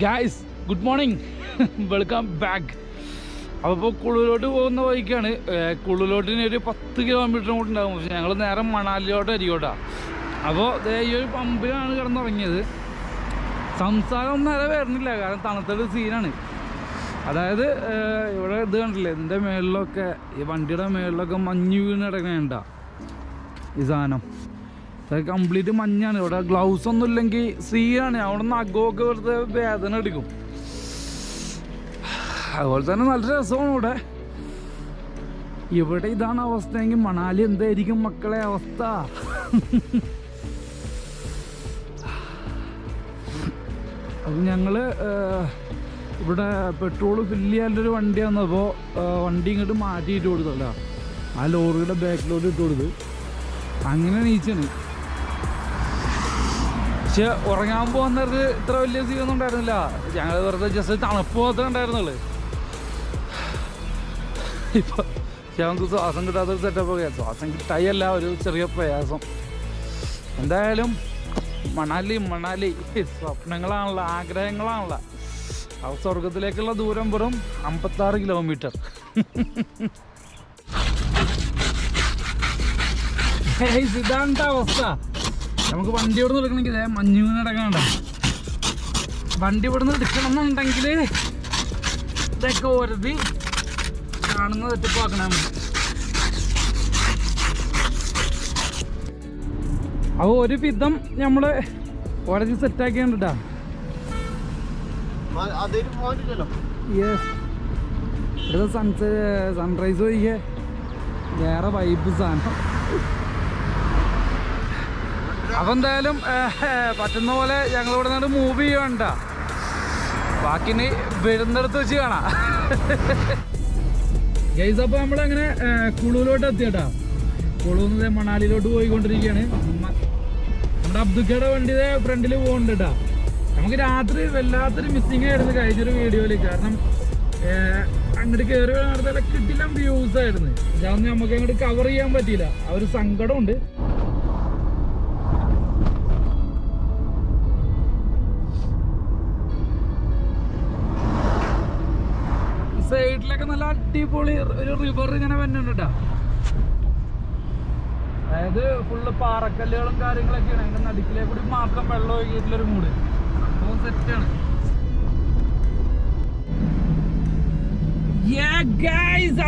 Guys good morning, welcome back. അപ്പോൾ കുളുവിലോട്ട് പോകുന്ന വഴിക്കാണ്. കുളുവിലോട്ടിന് ഒരു 10 കിലോമീറ്റർ കൂടെ ഉണ്ടാകും. പക്ഷേ ഞങ്ങൾ നേരെ മണാലിലോട്ട് അരികോട്ടാണ്. അപ്പോൾ ഈ ഒരു പമ്പിലാണ് കിടന്നുറങ്ങിയത്. സംസാരം നേരെ വരുന്നില്ല, കാരണം തണുത്തൊരു സീനാണ്. അതായത് ഇവിടെ ഇത് കണ്ടില്ലേ, ഇതിൻ്റെ മേളിലൊക്കെ ഈ വണ്ടിയുടെ മേളിലൊക്കെ മഞ്ഞ് വീണ് കിടക്കണേണ്ട ഈ സാധനം. കംപ്ലീറ്റ് മഞ്ഞാണ്. ഇവിടെ ഗ്ലൗസ് ഒന്നും ഇല്ലെങ്കിൽ സീനാണ്. അവിടെ നിന്ന് അകമൊക്കെ വെറുതെ വേദന എടുക്കും. അതുപോലെ തന്നെ നല്ല രസമാണ് ഇവിടെ. ഇവിടെ ഇതാണ് അവസ്ഥയെങ്കിൽ മണാലി എന്തായിരിക്കും മക്കളെ അവസ്ഥ? അപ്പം ഞങ്ങൾ ഇവിടെ പെട്രോൾ ഫില്ല് ചെയ്യാനൊരു വണ്ടി വന്നപ്പോൾ വണ്ടി ഇങ്ങോട്ട് മാറ്റിയിട്ട് കൊടുത്തല്ല, ആ ലോറിയുടെ ബാക്കിലോട്ട് ഇട്ട് കൊടുത്ത് അങ്ങനെ നീച്ചാണ്. പക്ഷെ ഉറങ്ങാൻ പോകുന്നത് ഇത്ര വലിയ സീനൊന്നും ഉണ്ടായിരുന്നില്ല. ഞങ്ങൾ വെറുതെ ജസ്റ്റ് തണുപ്പ് മാത്രമേ ഉണ്ടായിരുന്നുള്ളൂ. ഇപ്പം ഞങ്ങൾക്ക് ശ്വാസം കിട്ടാത്തൊരു സെറ്റപ്പൊക്കെ, ശ്വാസം കിട്ടായല്ല, ഒരു ചെറിയ പ്രയാസം. എന്തായാലും മണാലി സ്വപ്നങ്ങളാണല്ലോ, ആഗ്രഹങ്ങളാണല്ലോ. ആ സ്വർഗത്തിലേക്കുള്ള ദൂരം വെറും 56 കിലോമീറ്റർ. ഇതാണ് അവസ്ഥ. നമുക്ക് വണ്ടി ഇവിടെ നിന്ന് എടുക്കണമെങ്കിൽ മഞ്ഞ് വീണ് കിടക്കാണ്ട. വണ്ടി ഇവിടെ നിന്ന് എടുക്കണം എന്നുണ്ടെങ്കിൽ ഇതൊക്കെ ഒരുതി കാണുന്ന തെറ്റിപ്പാക്കണേ. അപ്പോൾ ഒരു വിധം നമ്മൾ ഉടച്ച് സെറ്റാക്കിയാണ്ടാ. യെസ്, ഇവിടെ സൺറൈസ് ഒഴികെ വേറെ വൈബ് സാധനം. അപ്പം എന്തായാലും പറ്റുന്ന പോലെ ഞങ്ങളിവിടെ നിന്ന് മൂവ് ചെയ്യണ്ട. ബാക്കിന് വരുന്നിടത്ത് വെച്ച് കാണാം. ഗൈസ്, അപ്പോൾ നമ്മളങ്ങനെ കുളുവിലോട്ട് എത്തിയട്ടാ. കുളുന്ന് മണാലിയിലോട്ട് പോയിക്കൊണ്ടിരിക്കുകയാണ്. നമ്മുടെ അബ്ദുക്കയുടെ വണ്ടി ഫ്രണ്ടിൽ പോകുന്നുണ്ട് കേട്ടോ. നമുക്ക് രാത്രി വല്ലാത്തൊരു മിസ്സിങ് ആയിരുന്നു കഴിഞ്ഞൊരു വീഡിയോയിൽ. കാരണം അങ്ങോട്ട് കയറി നടത്താൻ കിട്ടില്ല, വ്യൂസ് ആയിരുന്നു. ഇതാവുന്ന നമുക്ക് അങ്ങോട്ട് കവർ ചെയ്യാൻ പറ്റിയില്ല. ആ ഒരു സങ്കടമുണ്ട്. സൈഡിലൊക്കെ നല്ല അടിപൊളി ഒരു റിവർ ഇങ്ങനെ വരുന്നുണ്ട് കേട്ടോ. അതായത് ഫുള്ള് പാറക്കല്ലുകളും കാര്യങ്ങളൊക്കെയാണ്. അതിൻ്റെ നടുക്കിലെ കൂടി മാത്രം വെള്ളം ഒഴുകിയിട്ടുള്ളൊരു മൂട്. അപ്പോൾ സെറ്റാണ്.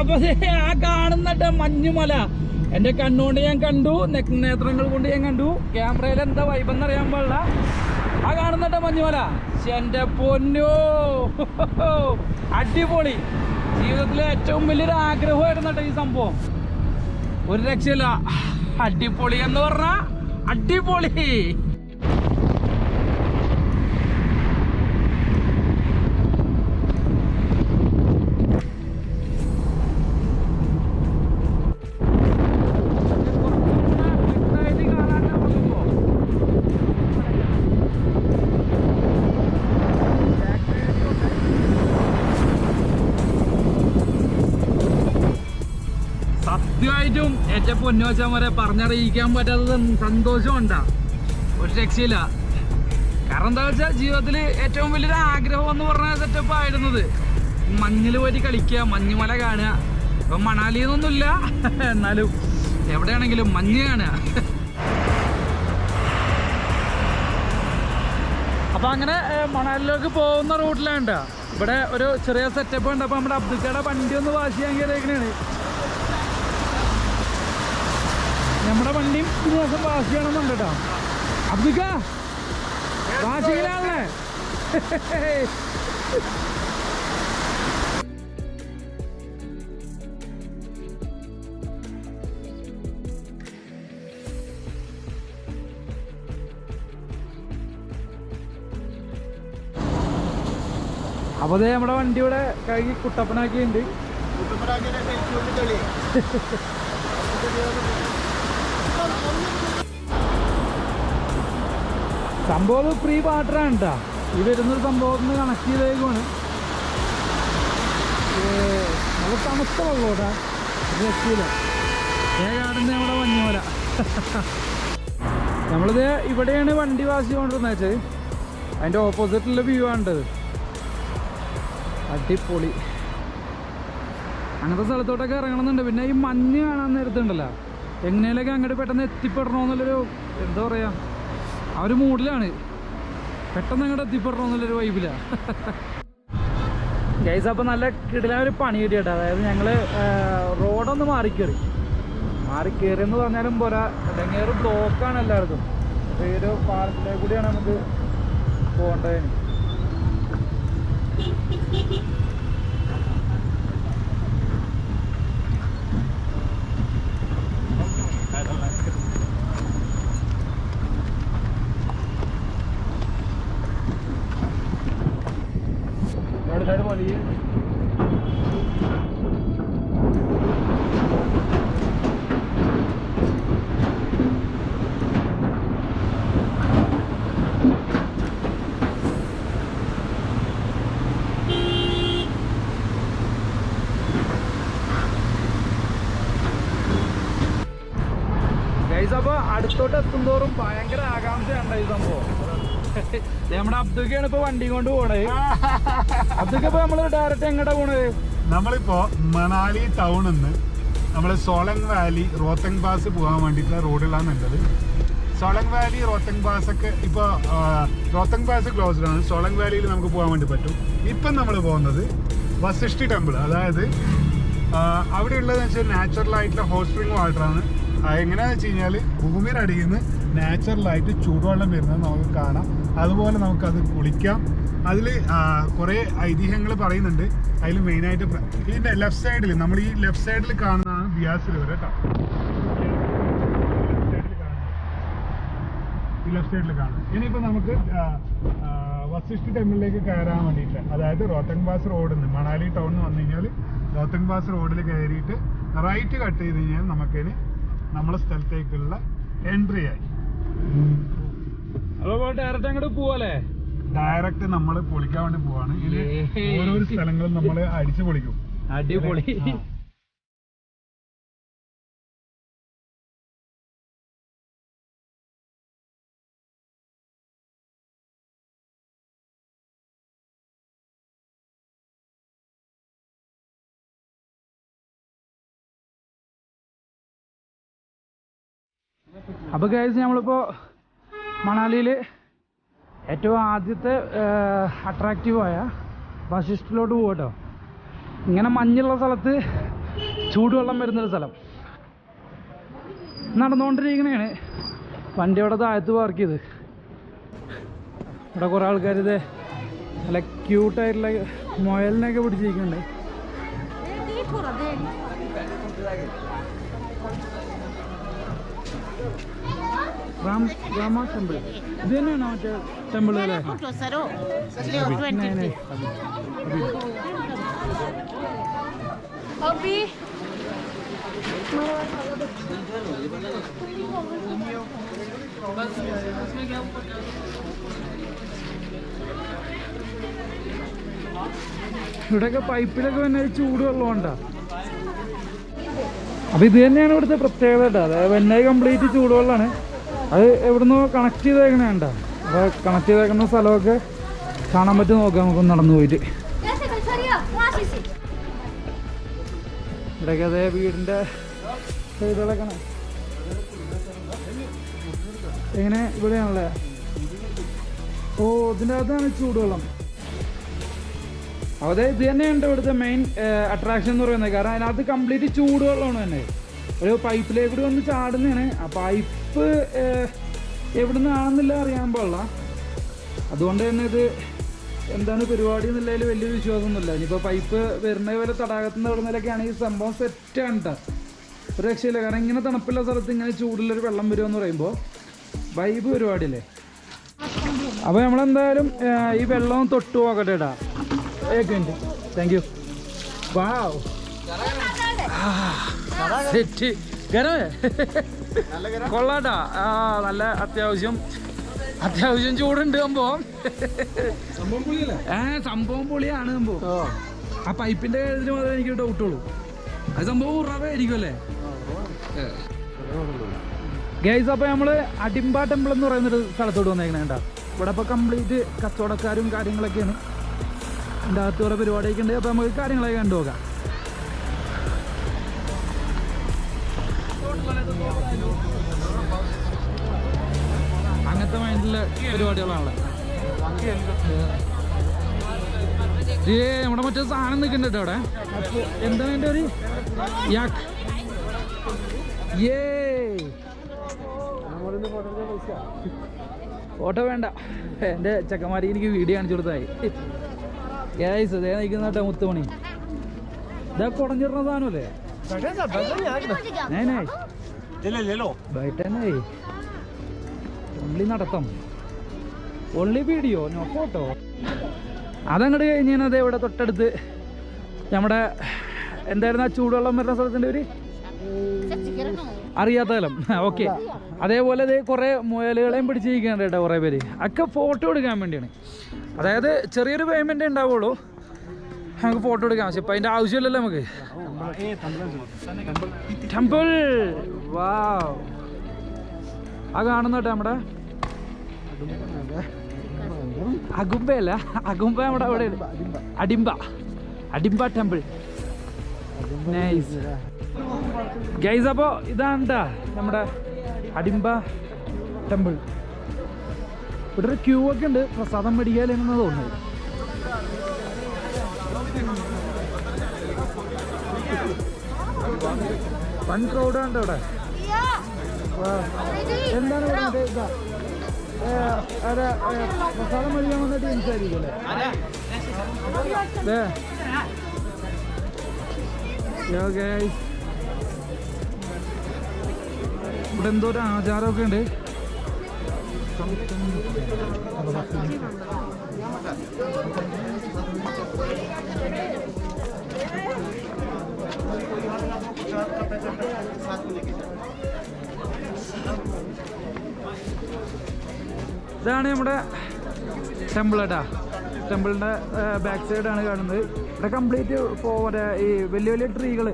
അപ്പൊ ആ കാണുന്നിട്ട് മഞ്ഞുമല എൻ്റെ കണ്ണുകൊണ്ട് ഞാൻ കണ്ടു, നേത്രങ്ങൾ കൊണ്ട് ഞാൻ കണ്ടു. ക്യാമറയിൽ എന്താ വൈബെന്ന് അറിയാൻ പാടില്ല. ആ കാണുന്നിട്ട് മഞ്ഞുമല, എൻ്റെ പൊന്നോ, അടിപൊളി. ജീവിതത്തിലെ ഏറ്റവും വലിയൊരു ആഗ്രഹമായിരുന്നു കേട്ടോ ഈ സംഭവം. ഒരു രക്ഷയില്ല. അടിപൊളി എന്ന് പറഞ്ഞാ അടിപൊളി. സത്യമായിട്ടും ഏറ്റവും പൊന്നുവച്ചവരെ പറഞ്ഞറിയിക്കാൻ പറ്റാത്തത് സന്തോഷമുണ്ടാ. ഒരു രക്ഷയില്ല. കാരണം എന്താ വെച്ചാൽ ജീവിതത്തിൽ ഏറ്റവും വലിയൊരു ആഗ്രഹം എന്ന് പറഞ്ഞ സെറ്റപ്പ് ആയിരുന്നത് മഞ്ഞിൽ പോയി കളിക്കുക, മഞ്ഞുമല കാണുക. ഇപ്പം മണാലിന്നൊന്നുമില്ല, എന്നാലും എവിടെയാണെങ്കിലും മഞ്ഞ് കാണുക. അപ്പം അങ്ങനെ മണാലിലേക്ക് പോകുന്ന റൂട്ടിലാണ് ഇവിടെ ഒരു ചെറിയ സെറ്റപ്പ് ഉണ്ട്. അപ്പം നമ്മുടെ അബ്ദുക്കയുടെ വണ്ടി ഒന്ന് വാഷ് ചെയ്യാൻ കയറിയേക്കണേണ്. നമ്മുടെ വണ്ടിയും ഈ ദിവസം വാഷ് ചെയ്യണമെന്നുണ്ട് കേട്ടോ. അബ്ദുക്ക വാഷിങ്ങിലാണല്ലേ? അപ്പോൾ അതേ നമ്മുടെ വണ്ടി ഇവിടെ കഴുകി കുട്ടപ്പനാക്കിയുണ്ട്. സംഭവം ഫ്രീ വാട്ടറാണ് കേട്ടോ. ഈ വരുന്നൊരു സംഭവത്തിന് കണക്ട് ചെയ്തേക്കുവാണ്. നല്ല തണുത്ത വെള്ളോട്ടാ, രക്ഷയില്ല. കാണുന്ന നമ്മുടെ മഞ്ഞുമല. നമ്മളിത് ഇവിടെയാണ് വണ്ടി വാശി കൊണ്ടിരുന്നത് വെച്ചാൽ അതിൻ്റെ ഓപ്പോസിറ്റുള്ള വ്യൂ ആണ്ടത്. അടിപൊളി. അങ്ങനത്തെ സ്ഥലത്തോട്ടൊക്കെ ഇറങ്ങണമെന്നുണ്ട്. പിന്നെ ഈ മഞ്ഞ് കാണാൻ നേരത്തുണ്ടല്ലോ, എങ്ങനെയൊക്കെ അങ്ങോട്ട് പെട്ടെന്ന് എത്തിപ്പെടണമെന്നുള്ളൊരു എന്താ പറയുക, ആ ഒരു മൂഡിലാണ്. പെട്ടെന്ന് അങ്ങോട്ട് എത്തിപ്പെടണമെന്നുള്ളൊരു വൈബിലാണ് ഗൈസ്. അപ്പോൾ നല്ല കിടിലൊരു പണി കിട്ടിയിട്ട്, അതായത് ഞങ്ങൾ റോഡൊന്ന് മാറിക്കേറിയെന്ന് പറഞ്ഞാലും പോരാ, ഇടങ്ങേറ് ബ്ലോക്കാണ് എല്ലാവർക്കും. അപ്പോൾ ഈ ഒരു പാലത്തിലേക്ക് കൂടിയാണ് നമുക്ക് പോകേണ്ടതിന്. സൈഡ് പോലെ ഗൈസ്. അപ്പോൾ അടുത്തോട്ട് എത്തുന്തോറും ഭയങ്കര ആകാംക്ഷയുണ്ട് ഈ സംഭവം. നമ്മുടെ അബ്ദുക്കാണ് ഇപ്പൊ വണ്ടി കൊണ്ട് പോണേ. അബ്ദുക്ക് ഇപ്പൊ നമ്മള് ഡയറക്റ്റ് എങ്ങോട്ടാ പോണത്? നമ്മളിപ്പോ മണാലി ടൗണിൽ നിന്ന് നമ്മള് സോളങ് വാലി റോത്തങ് പാസ് പോകാൻ വേണ്ടിയിട്ടുള്ള റോഡിലാണ് ഉള്ളത്. സോളങ് വാലി റോത്തങ് പാസ് ഒക്കെ ഇപ്പൊ റോത്തങ് പാസ് ക്ലോസ്ഡ് ആണ്. സോളങ് വാലിയിൽ നമുക്ക് പോകാൻ വേണ്ടി പറ്റും. ഇപ്പം നമ്മൾ പോകുന്നത് വസിഷ്ഠി ടെമ്പിൾ, അതായത് അവിടെ ഉള്ളതെന്ന് വെച്ചാൽ നാച്ചുറൽ ആയിട്ടുള്ള ഹോട്ട് സ്പ്രിംഗ് വാട്ടറാണ്. എങ്ങനെയാണെന്ന് വെച്ച് കഴിഞ്ഞാൽ ഭൂമിയുടെ അടിയിൽ നിന്ന് നാച്ചുറലായിട്ട് ചൂടുവെള്ളം വരുന്നത് നമുക്ക് കാണാം. അതുപോലെ നമുക്കത് കുളിക്കാം. അതിൽ കുറേ ഐതിഹ്യങ്ങൾ പറയുന്നുണ്ട്. അതിൽ മെയിനായിട്ട് ഇതിൻ്റെ ലെഫ്റ്റ് സൈഡിൽ, നമ്മൾ ഈ ലെഫ്റ്റ് സൈഡിൽ കാണുന്നതാണ് ബിയാസ് റിവർ കേട്ടോ. ഈ ലെഫ്റ്റ് സൈഡിൽ കാണുന്നത്. ഇനിയിപ്പോൾ നമുക്ക് വസിഷ്ഠി ടെമ്പിളിലേക്ക് കയറാൻ വേണ്ടിയിട്ട്, അതായത് റോത്തങ് പാസ് റോഡിൽ നിന്ന് മണാലി ടൗണിൽ നിന്ന് വന്നു കഴിഞ്ഞാൽ റോത്തങ് പാസ് റോഡിൽ കയറിയിട്ട് റൈറ്റ് കട്ട് ചെയ്ത് കഴിഞ്ഞാൽ നമുക്കതിന് നമ്മളെ സ്ഥലത്തേക്കുള്ള എൻട്രി ആയി. ഡയറക്റ്റ് അങ്ങോട്ട് പോവല്ലേ? ഡയറക്റ്റ് നമ്മൾ പൊളിക്കാൻ വേണ്ടി പോവാണ്. ഇനി ഓരോരോ സ്ഥലങ്ങളും നമ്മൾ അടിച്ചു പൊളിക്കും. അടിപൊളി. അപ്പോൾ ഗൈസ്, നമ്മളിപ്പോൾ മണാലിയിൽ ഏറ്റവും ആദ്യത്തെ അട്രാക്റ്റീവായ വശിഷ്ഠിലോട്ട് പോകട്ടോ. ഇങ്ങനെ മഞ്ഞുള്ള സ്ഥലത്ത് ചൂടുവെള്ളം വരുന്നൊരു സ്ഥലം. നടന്നുകൊണ്ടിരിക്കണേണ്. വണ്ടി അവിടെ താഴത്ത് പാർക്ക് ചെയ്ത്. ഇവിടെ കുറേ ആൾക്കാർ ഇത് നല്ല ക്യൂട്ടായിട്ടുള്ള മുയലിനെയൊക്കെ പിടിച്ചിരിക്കുന്നുണ്ട്. രാമ ടെമ്പിൾ ഇത് തന്നെയാണോ മറ്റേ ടെമ്പിൾ അല്ലേ? ഇവിടെയൊക്കെ പൈപ്പിലൊക്കെ വന്നെ ചൂടുവെള്ളം ഉണ്ടാ. അപ്പോൾ ഇത് തന്നെയാണ് ഇവിടുത്തെ പ്രത്യേകത കേട്ടോ. അതായത് വെണ്ണ കംപ്ലീറ്റ് ചൂടുവെള്ളമാണ്. അത് എവിടുന്ന് കണക്ട് ചെയ്തേക്കണേ ഉണ്ടോ? അപ്പോൾ കണക്ട് ചെയ്തേക്കുന്ന സ്ഥലമൊക്കെ കാണാൻ പറ്റും. നോക്കാം നമുക്കൊന്ന് നടന്നു പോയിട്ട്. ഇവിടെയൊക്കെ അതേ വീടിൻ്റെ സൈഡുകളൊക്കെ എങ്ങനെ ഇവിടെയാണല്ലേ? ഓ, ഇതിൻ്റെ അകത്താണ് ചൂടുവെള്ളം. അതെ, ഇത് തന്നെയുണ്ട് ഇവിടുത്തെ മെയിൻ അട്രാക്ഷൻ എന്ന് പറയുന്നത്. കാരണം അതിനകത്ത് കംപ്ലീറ്റ് ചൂടുവെള്ളമാണ് തന്നെ. ഒരു പൈപ്പിലേക്ക് കൂടി വന്ന് ചാടുന്നതാണ്. ആ പൈപ്പ് എവിടെ നിന്നാണെന്നില്ല അറിയാൻ പാടില്ല. അതുകൊണ്ട് തന്നെ ഇത് എന്താണ് പരിപാടി എന്നുള്ളതിൽ വലിയൊരു വിശ്വാസമൊന്നുമില്ല. ഇനിയിപ്പോൾ പൈപ്പ് വരുന്ന പോലെ തടാകത്തിൽ നിന്ന് വിടുന്നതിലൊക്കെയാണ് ഈ സംഭവം സെറ്റാണ് കേട്ടോ. ഒരു രക്ഷയില്ല. കാരണം ഇങ്ങനെ തണുപ്പുള്ള സ്ഥലത്ത് ഇങ്ങനെ ചൂടുള്ളൊരു വെള്ളം വരുമെന്ന് പറയുമ്പോൾ വൈബ് പരിപാടിയല്ലേ. അപ്പോൾ നമ്മളെന്തായാലും ഈ വെള്ളം തൊട്ട് പോകട്ടെ കേട്ടാ. Thank you. വാവ്, സെറ്റ് ഗരമേ കൊള്ളാട്ടാ. നല്ല അത്യാവശ്യം ചൂടുണ്ട് സംഭവം. സംഭവം പൊളിയാണ് സംഭവം. ആ പൈപ്പിന്റെ കാര്യത്തിൽ മാത്രമേ എനിക്ക് ഡൗട്ടുള്ളൂ. അത് സംഭവം ഉറവായിരിക്കും അല്ലേ ഗൈസ്? അപ്പോൾ നമ്മള് അടിമ്പ ടെമ്പിൾ എന്ന് പറയുന്നൊരു സ്ഥലത്തോട്ട് വന്നേക്കണേണ്ട. ഇവിടെ ഇപ്പോൾ കംപ്ലീറ്റ് കച്ചവടക്കാരും കാര്യങ്ങളൊക്കെയാണ്. എൻ്റെ അകത്ത് കുറേ പരിപാടിയൊക്കെ ഉണ്ട്. അപ്പോൾ നമുക്ക് കാര്യങ്ങളൊക്കെ കണ്ടുപോകാം. അങ്ങനത്തെ മൈൻഡിലെ പരിപാടികളാണല്ലോ. നമ്മുടെ മറ്റേ സാധനം നിൽക്കുന്നുണ്ട് അവിടെ. എന്താണ് എൻ്റെ ഒരു യാക്ക് ഫോട്ടോ വേണ്ട, എൻ്റെ ചെക്കന്മാരി എനിക്ക് വീഡിയോ കാണിച്ചു കൊടുത്തായി. ഗ്യാസ് അതേ നിൽക്കുന്ന കേട്ടോ മുത്തുമണി. ഇതാ കുടഞ്ഞിടുന്ന സാധനമല്ലേ? ഒള്ളി നടത്തം, ഒള്ളി വീഡിയോ, നോ ഫോട്ടോ. അതങ്ങോട്ട് കഴിഞ്ഞാൽ അതെ ഇവിടെ തൊട്ടടുത്ത് നമ്മുടെ എന്തായിരുന്നു ആ ചൂടുവെള്ളം വരുന്ന സ്ഥലത്തിൻ്റെ ഒരു അറിയാത്ത സ്ഥലം. ഓക്കെ, അതേപോലെ ഇത് കുറേ മുയലുകളെയും പിടിച്ചിരിക്കുന്നുണ്ട് കേട്ടോ കുറേ പേര്. ഒക്കെ ഫോട്ടോ എടുക്കാൻ വേണ്ടിയാണ്. അതായത് ചെറിയൊരു പേയ്മെൻറ്റ് ഉണ്ടാവുള്ളൂ, നമുക്ക് ഫോട്ടോ എടുക്കാം. പക്ഷെ ഇപ്പം അതിൻ്റെ ആവശ്യമില്ലല്ലോ നമുക്ക്. ടെമ്പിൾ വാവ്, ആ കാണുന്ന കേട്ടോ നമ്മുടെ അഗുംബയല്ല, അഗുംബ നമ്മുടെ അവിടെ അടിമ്പ, അടിമ്പ ടെമ്പിൾ. Nice guys. അപ്പോൾ ഇതാണ് കേട്ടോ നമ്മുടെ അടിമ്പ ടെമ്പിൾ. ഇവിടെ ഒരു ക്യൂ ഒക്കെ ഉണ്ട് പ്രസാദം മേടിക്കാലെന്ന് തോന്നുന്നത്. വൺ ക്രൗഡാണ് ഇവിടെ. എന്താണ് പ്രസാദം മേടിക്കാൻ വന്നിട്ട് സംസാരിക്കല്ലേ? ഇവിടെ എന്തോ ഒരു ആചാരമൊക്കെ ഉണ്ട്. ഇതാണ് നമ്മുടെ ടെമ്പിൾ കേട്ടാ. ടെമ്പിളിൻ്റെ ബാക്ക് സൈഡാണ് കാണുന്നത്. ഇവിടെ കംപ്ലീറ്റ് പോരെ ഈ വലിയ വലിയ ട്രീകൾ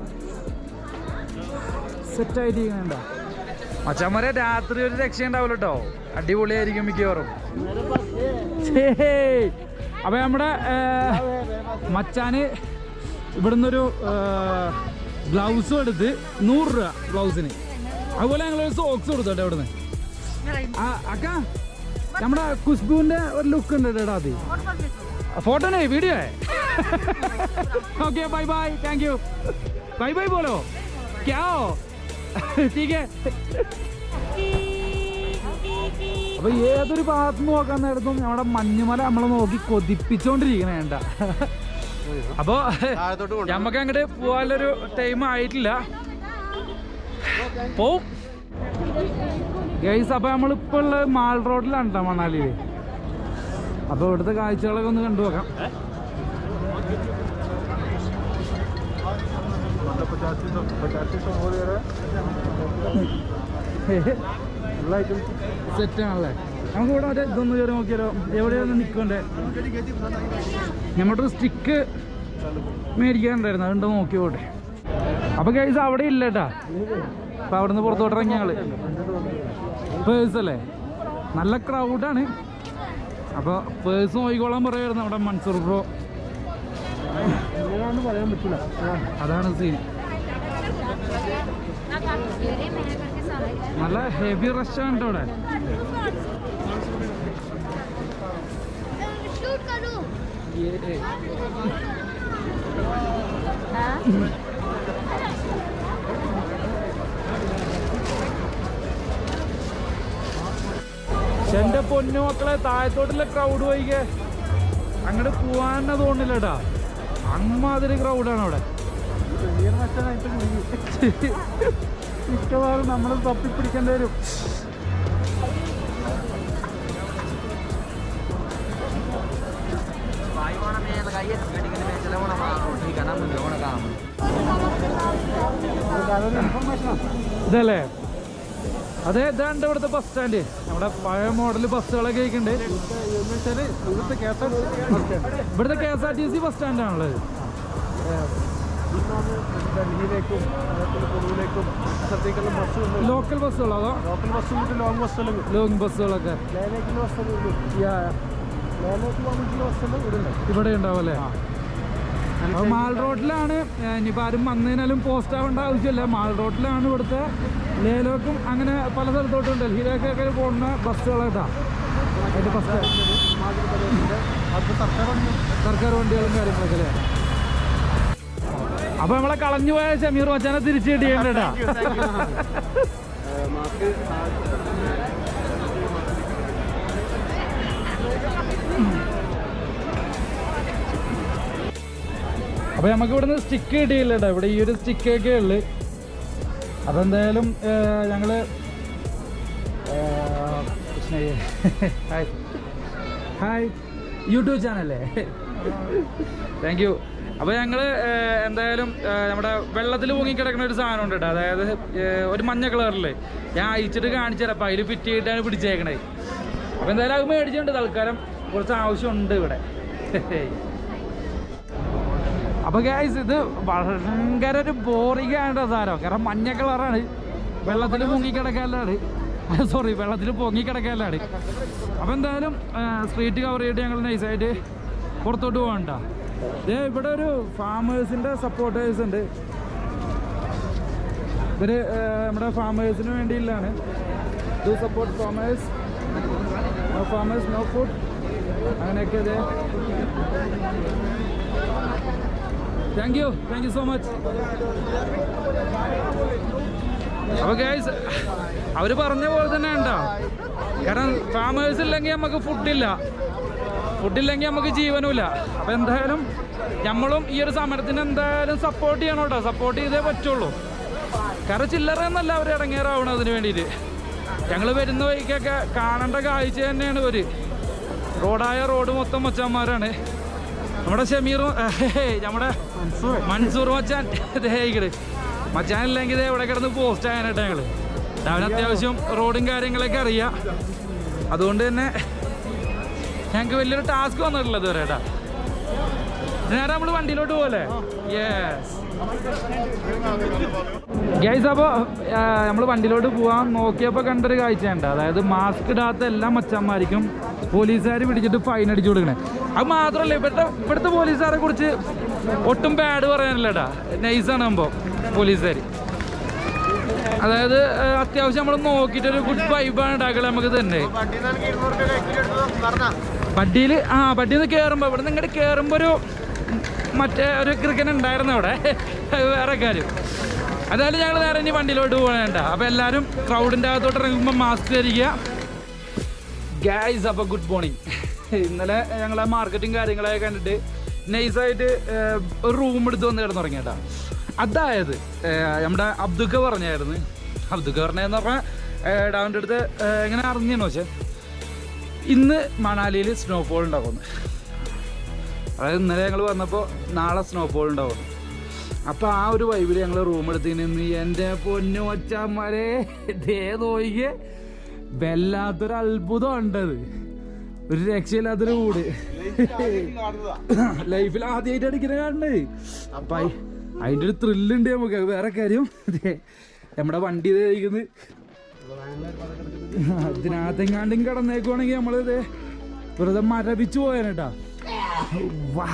സെറ്റായിട്ടിരിക്കുന്നുണ്ടോ. മച്ചാന്മാരെ രാത്രി ഒരു രക്ഷയുണ്ടാവില്ല കേട്ടോ, അടിപൊളിയായിരിക്കും മിക്കവാറും. അപ്പം നമ്മുടെ മച്ചാന് ഇവിടുന്നൊരു ഗ്ലൗസും എടുത്ത് 100 രൂപ ഗ്ലൗസിന്. അതുപോലെ ഞങ്ങളൊരു സോക്സ് കൊടുത്തു കേട്ടോ ഇവിടുന്ന്. അക്ക നമ്മുടെ ഖുശ്ബുവിൻ്റെ ഒരു ലുക്ക് ഉണ്ട് കേട്ടോ. അത് ഫോട്ടോനെ video okay. Bye bye, thank you. Bye bye ബോലോ ക്യാ ഹോ? ठीक है. അപ്പൊ ഏതൊരു ഭാഗത്ത് നോക്കാൻ നേരത്തും നമ്മുടെ മഞ്ഞുമല നമ്മളെ നോക്കി കൊതിപ്പിച്ചോണ്ടിരിക്കണേ വേണ്ട. അപ്പൊ നമുക്ക് അങ്ങോട്ട് പോകാനൊരു ടൈം ആയിട്ടില്ല, പോവും ഗൈസ്. അപ്പൊ നമ്മളിപ്പോ ഉള്ളത് മാൾ റോഡിലാണ് കേട്ടോ, മണാലിയില്. അപ്പൊ ഇവിടുത്തെ കാഴ്ചകളൊക്കെ ഒന്ന് കണ്ടു നോക്കാം. സെറ്റാണല്ലേ? നമുക്ക് ഇവിടെ മറ്റേ ഇതൊന്ന് കയറി നോക്കിയാലോ, എവിടെയാണ് നിൽക്കണ്ടേ? ഞമ്മട്ടൊരു സ്റ്റിക്ക് മേടിക്കാനുണ്ടായിരുന്നു, അതുണ്ടോ നോക്കി പോട്ടെ. അപ്പൊ ഗൈസ് അവിടെ ഇല്ല കേട്ടാ. അപ്പൊ അവിടെ നിന്ന് പുറത്തോട്ട് ഇറങ്ങി ഞങ്ങള്. പേഴ്സ് അല്ലേ, നല്ല ക്രൗഡാണ്. അപ്പൊ പേഴ്സ് നോക്കിക്കോളാൻ പറയായിരുന്നു നമ്മുടെ മൻസൂർ ബ്രോ. പറയാൻ പറ്റില്ല, അതാണ് സീൻ. നല്ല ഹെവി റഷാണ് കേട്ടോ അവിടെ. എന്റെ പൊന്നു മക്കളെ, താഴത്തോട്ടുള്ള ക്രൗഡ് പോയിക്കേ, അങ്ങോട്ട് പോവാൻ തോന്നില്ല കേട്ടാ. അമ്മാതിരി ക്രൗഡാണ് അവിടെ. മിക്കവാറും നമ്മൾ തപ്പിപ്പിടിക്കേണ്ടി വരും. ഇതല്ലേ? അതെ, ഇതാണ്ട് ഇവിടുത്തെ ബസ് സ്റ്റാൻഡ്. നമ്മുടെ പഴയ മോഡൽ ബസ്സുകളൊക്കെ ഉണ്ട്. ഇവിടുത്തെ KSRTC ബസ് സ്റ്റാൻഡാണുള്ളത്. ഇന്നാണ് ഡൽഹിയിലേക്കും അതേപോലെ കൊളുവിലേക്കും സ്ഥലത്തേക്കുള്ള ബസ് ലോക്കൽ ബസ്സുകളോ അതോ ലോക്കൽ ബസ്സും ലോങ് ബസ്സുകളും ലോങ് ബസ്സുകളൊക്കെ ലേലേക്കുള്ള ബസ്സൊക്കെ ലേലേക്ക് പോകാൻ വേണ്ടിയുള്ള ബസ്സെല്ലാം ഇവിടെ ഉണ്ട്. ഇവിടെ ഉണ്ടാവും അല്ലേ? അപ്പോൾ മാൾ റോഡിലാണ്. ഇനിയിപ്പോൾ ആരും വന്നതിനാലും പോസ്റ്റ് ആവേണ്ട ആവശ്യമില്ല. മാൾ റോഡിലാണ് ഇവിടുത്തെ ലേലോക്കും അങ്ങനെ പല സ്ഥലത്തോട്ടും ഡൽഹിയിലേക്കൊക്കെ പോകുന്ന ബസ്സുകളായിട്ടാണ്. അതിൻ്റെ ബസ് സർക്കാർ വണ്ടികളും കാര്യങ്ങളൊക്കെ അല്ലേ? അപ്പോൾ നമ്മളെ കളഞ്ഞു പോയ ഷമീർ മച്ചാനെ തിരിച്ചു കിട്ടിയേണ്ടാ. അപ്പോൾ നമുക്ക് ഇവിടുന്ന് സ്റ്റിക്ക് കിട്ടിയില്ല കേട്ടോ. ഇവിടെ ഈ ഒരു സ്റ്റിക്കൊക്കെ ഉള്ളു. അപ്പോൾ എന്തായാലും ഞങ്ങൾ ഹായ് ഹായ് യൂട്യൂബ് ചാനലല്ലേ? Thank you. അപ്പോൾ ഞങ്ങൾ എന്തായാലും നമ്മുടെ വെള്ളത്തിൽ പൊങ്ങിക്കിടക്കുന്ന ഒരു സാധനം ഉണ്ട് കേട്ടോ. അതായത് ഒരു മഞ്ഞ കളറിൽ ഞാൻ അയച്ചിട്ട് കാണിച്ചു തരാം. അപ്പോൾ അതിൽ ഫിറ്റ് ചെയ്തിട്ടാണ് പിടിച്ചേക്കണേ. അപ്പോൾ എന്തായാലും അത് മേടിച്ചിട്ടുണ്ട്. തൽക്കാലം കുറച്ച് ആവശ്യമുണ്ട് ഇവിടെ. അപ്പോൾ ഗൈസ് ഇത് ഭയങ്കര ഒരു ബോറിംഗ് ആണ് സാധനം. കാരണം മഞ്ഞ കളറാണ്, വെള്ളത്തിൽ പൊങ്ങിക്കിടക്കാനാണ്. സോറി, വെള്ളത്തിൽ പൊങ്ങിക്കിടക്കാനാണ്. അപ്പോൾ എന്തായാലും സ്ട്രീറ്റ് കവർ ചെയ്തിട്ട് ഞങ്ങൾ നൈസായിട്ട് പുറത്തോട്ട് പോകണ്ട. ഇവിടെ ഒരു ഫാമേഴ്സിൻ്റെ സപ്പോർട്ടേഴ്സ് ഉണ്ട്. ഇവർ നമ്മുടെ ഫാമേഴ്സിന് വേണ്ടിയില്ലാണ്. Do support farmers, no farmers no food, അങ്ങനെയൊക്കെ. അതെ, താങ്ക് യു സോ മച്ച്. അപ്പോൾ ഗൈസ് അവർ പറഞ്ഞ പോലെ തന്നെ ഉണ്ടോ? കാരണം ഫാമേഴ്സ് ഇല്ലെങ്കിൽ നമുക്ക് ഫുഡില്ലെങ്കിൽ നമുക്ക് ജീവനുമില്ല. അപ്പോൾ എന്തായാലും നമ്മളും ഈ ഒരു സമരത്തിന് എന്തായാലും സപ്പോർട്ട് ചെയ്യണം കേട്ടോ. സപ്പോർട്ട് ചെയ്തേ പറ്റുള്ളൂ. കാരണം ചില്ലറ എന്നല്ല അവർ ഇറങ്ങിയറാവണം അതിന് വേണ്ടിയിട്ട്. ഞങ്ങൾ വരുന്ന വഴിക്കൊക്കെ കാണേണ്ട കാഴ്ച തന്നെയാണ്. ഒരു റോഡ് മൊത്തം മച്ചാന്മാരാണ്. നമ്മുടെ ഷമീറും നമ്മുടെ മൻസൂർ മച്ചാൻ ദേഹിക്കട് മച്ചാനില്ലെങ്കിൽ ഇതേ ഇവിടെ കിടന്ന് പോസ്റ്റ് ആകാനായിട്ട് ഞങ്ങൾ. അവന് അത്യാവശ്യം റോഡും കാര്യങ്ങളൊക്കെ അറിയാം. അതുകൊണ്ട് തന്നെ ഞങ്ങൾക്ക് വലിയൊരു ടാസ്ക് വന്നിട്ടില്ല ഇതുവരെ കേട്ടാ. നേരെ നമ്മൾ വണ്ടിയിലോട്ട് പോലെ. യെസ് ഗൈസ്, അപ്പോൾ നമ്മൾ വണ്ടിയിലോട്ട് പോകാൻ നോക്കിയപ്പോൾ കണ്ടൊരു കാഴ്ചയുണ്ട്. അതായത് മാസ്ക് ഇടാത്ത എല്ലാ മച്ചന്മാർക്കും പോലീസുകാർ പിടിച്ചിട്ട് ഫൈൻ അടിച്ചു കൊടുക്കണേ. അത് മാത്രമല്ല ഇവിടുത്തെ പോലീസുകാരെ കുറിച്ച് ഒട്ടും ബാഡ് പറയാനില്ല കേട്ടാ. നൈസാണ് സംഭവം പോലീസുകാർ. അതായത് അത്യാവശ്യം നമ്മൾ നോക്കിയിട്ടൊരു ഗുഡ് വൈബാണ് ഉണ്ടാക്കല് നമുക്ക് തന്നെ. ബഡ്ഡിയിൽ ബഡ്ഡിയിൽ നിന്ന് കയറുമ്പോൾ ഇവിടെ നിന്ന് ഇങ്ങോട്ട് കയറുമ്പോൾ മറ്റേ ഒരു ക്രിക്കറ്റ് ഉണ്ടായിരുന്നു അവിടെ. വേറെ കാര്യം. അതായത് ഞങ്ങൾ നേരെ ഇനി വണ്ടിയിലോട്ട് പോകണേണ്ട. അപ്പോൾ എല്ലാവരും ക്രൗഡിൻ്റെ അകത്തോട്ട് ഇറങ്ങുമ്പോൾ മാസ്ക് ധരിക്കുക. ഗൈസ്, അപ്പോൾ ഗുഡ് മോർണിംഗ്. ഇന്നലെ ഞങ്ങളെ മാർക്കറ്റിങ് കാര്യങ്ങളൊക്കെ കണ്ടിട്ട് നൈസായിട്ട് ഒരു റൂം എടുത്ത് വന്ന് കിടന്നു തുടങ്ങിയേട്ടാ. അതായത് നമ്മുടെ അബ്ദുക്ക പറഞ്ഞായിരുന്നു. അബ്ദുക്ക പറഞ്ഞതെന്ന് പറഞ്ഞാൽ ഡാവിൻ്റെ അടുത്ത് എങ്ങനെ അറിഞ്ഞെന്ന് വെച്ചാൽ ഇന്ന് മണാലിയിൽ സ്നോഫോൾ ഉണ്ടാകുന്നു. അതായത് ഇന്നലെ ഞങ്ങൾ വന്നപ്പോൾ നാളെ സ്നോഫോൾ ഉണ്ടാകുന്നു. അപ്പോൾ ആ ഒരു വൈബിൽ ഞങ്ങൾ റൂം എടുത്തതിന് നിന്ന് എൻ്റെ പൊന്നു മച്ചാന്മാരെ ദേ നോയിക്ക് വല്ലാത്തൊരു അത്ഭുതം ഉണ്ടത്. ഒരു രക്ഷയില്ലാത്തൊരു കൂട് ലൈഫിൽ ആദ്യമായിട്ട് അടിക്കുന്ന കാണണ്ടേ. അപ്പം അതിൻ്റെ ഒരു ത്രില്ലുണ്ട് നമുക്ക്. വേറെ കാര്യം നമ്മുടെ വണ്ടി കഴിക്കുന്നത് ഇതിനകത്തെങ്ങാണ്ടും കിടന്നേക്കുവാണെങ്കിൽ നമ്മളിത് വെറുതെ മരവിച്ചു പോയാനേട്ടാ. വാ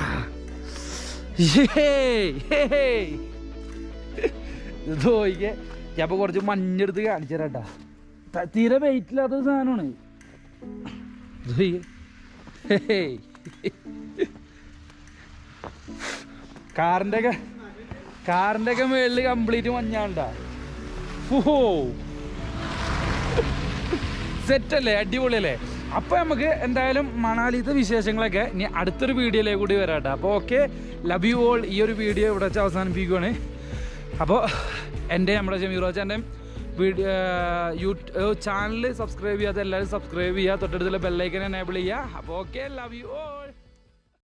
ഇത് നോക്കിക്കേ. ഞാൻ ഇപ്പോൾ കുറച്ച് മഞ്ഞെടുത്ത് കാണിച്ചു തരാട്ടാ. തീരെ വെയിറ്റില്ലാത്തൊരു സാധനമാണ്. കാറിൻ്റെ ഒക്കെ മേളിൽ കംപ്ലീറ്റ് മഞ്ഞാണ്ടാ. സെറ്റല്ലേ, അടിപൊളിയല്ലേ? അപ്പോൾ നമുക്ക് എന്തായാലും മണാലിത്തെ വിശേഷങ്ങളൊക്കെ ഇനി അടുത്തൊരു വീഡിയോയിലേക്ക് കൂടി വരാട്ടെ. അപ്പോൾ ഓക്കെ, ലവ് യു ഓൾ. ഈ ഒരു വീഡിയോ ഇവിടെ വെച്ച് അവസാനിപ്പിക്കുകയാണ്. അപ്പോൾ നമ്മുടെ ഷമീർ വാച്ചാൻ്റെയും യൂട്യൂബ് ചാനൽ സബ്സ്ക്രൈബ് ചെയ്യാത്ത എല്ലാവരും സബ്സ്ക്രൈബ് ചെയ്യുക. തൊട്ടടുത്തുള്ള ബെല്ലൈക്കൻ എനേബിൾ ചെയ്യുക. അപ്പോൾ ഓക്കെ, ലവ് യു ഓൾ.